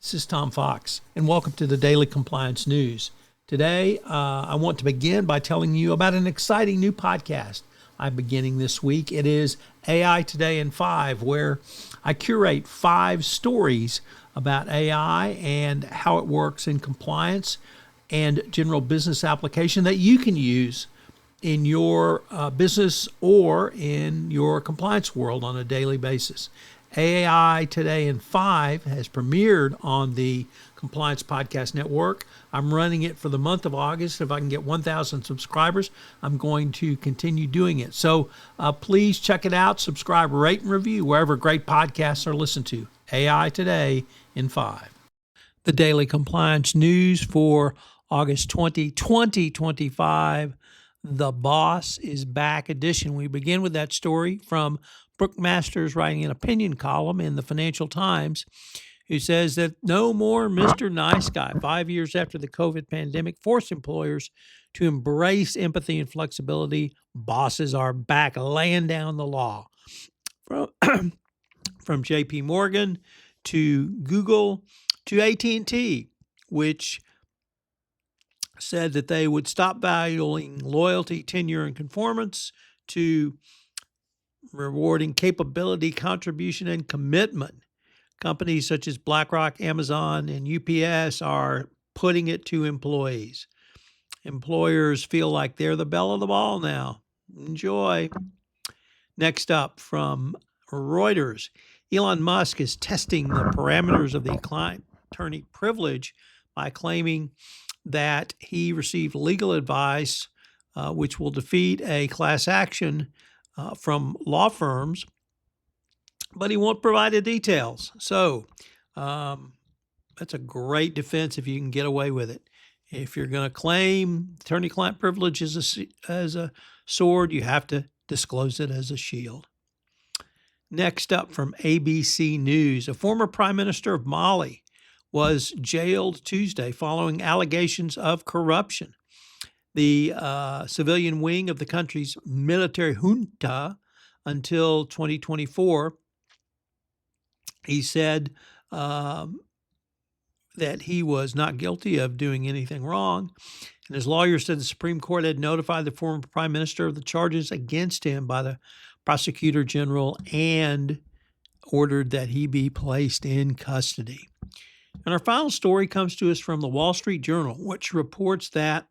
This is Tom Fox, and welcome to the Daily Compliance News. Today, I want to begin by telling you about an exciting new podcast I'm beginning this week. It is AI Today in 5, where I curate 5 stories about AI and how it works in compliance and general business application that you can use in your business or in your compliance world on a daily basis. AI Today in 5 has premiered on the Compliance Podcast Network. I'm running it for the month of August. If I can get 1,000 subscribers, I'm going to continue doing it. So please check it out, subscribe, rate, and review wherever great podcasts are listened to. AI Today in 5. The Daily Compliance News for August 20, 2025. The Boss is Back edition. We begin with that story from Brooke Masters writing an opinion column in the Financial Times, who says that no more Mr. Nice Guy. 5 years after the COVID pandemic forced employers to embrace empathy and flexibility, bosses are back laying down the law. From JP Morgan to Google to AT&T, which said that they would stop valuing loyalty, tenure, and conformance, to rewarding capability, contribution, and commitment. Companies such as BlackRock, Amazon, and UPS are putting it to employees. Employers feel like they're the belle of the ball now. Enjoy. Next up, from Reuters, Elon Musk is testing the parameters of the client attorney privilege by claiming that he received legal advice which will defeat a class action from law firms, but he won't provide the details. So that's a great defense if you can get away with it. If you're going to claim attorney-client privilege as a sword, you have to disclose it as a shield. Next up, from ABC News, a former prime minister of Mali was jailed Tuesday following allegations of corruption. The civilian wing of the country's military junta until 2024, he said that he was not guilty of doing anything wrong. And his lawyer said the Supreme Court had notified the former prime minister of the charges against him by the prosecutor general and ordered that he be placed in custody. And our final story comes to us from the Wall Street Journal, which reports that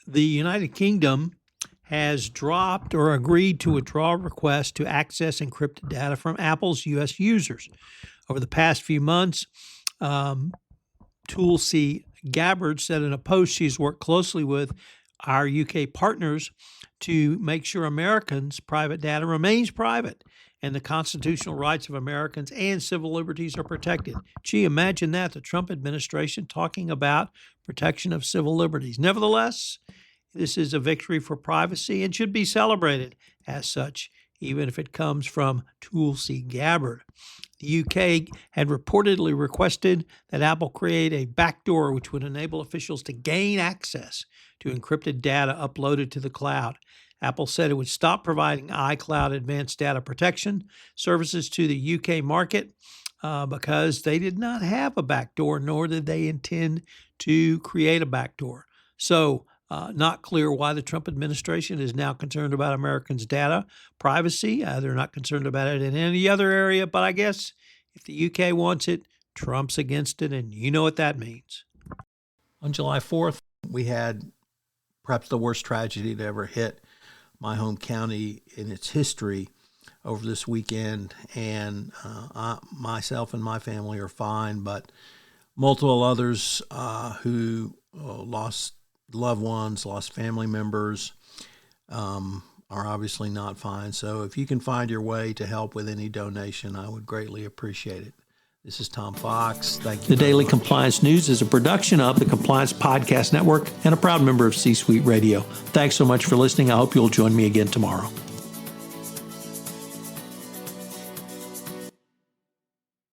the United Kingdom has dropped or agreed to withdraw requests to access encrypted data from Apple's U.S. users. Over the past few months, Tulsi Gabbard said in a post she's worked closely with our UK partners to make sure Americans' private data remains private and the constitutional rights of Americans and civil liberties are protected. Gee, imagine that, the Trump administration talking about protection of civil liberties. Nevertheless, this is a victory for privacy and should be celebrated as such, even if it comes from Tulsi Gabbard. The UK had reportedly requested that Apple create a backdoor which would enable officials to gain access to encrypted data uploaded to the cloud. Apple said it would stop providing iCloud advanced data protection services to the UK market because they did not have a backdoor, nor did they intend to create a backdoor. So, not clear why the Trump administration is now concerned about Americans' data privacy. They're not concerned about it in any other area, but I guess if the UK wants it, Trump's against it, and you know what that means. On July 4th, we had perhaps the worst tragedy to ever hit my home county in its history over this weekend, and myself and my family are fine, but multiple others who lost loved ones, lost family members, are obviously not fine. So if you can find your way to help with any donation, I would greatly appreciate it. This is Tom Fox. Thank you. The Daily Compliance News is a production of the Compliance Podcast Network and a proud member of C-Suite Radio. Thanks so much for listening. I hope you'll join me again tomorrow.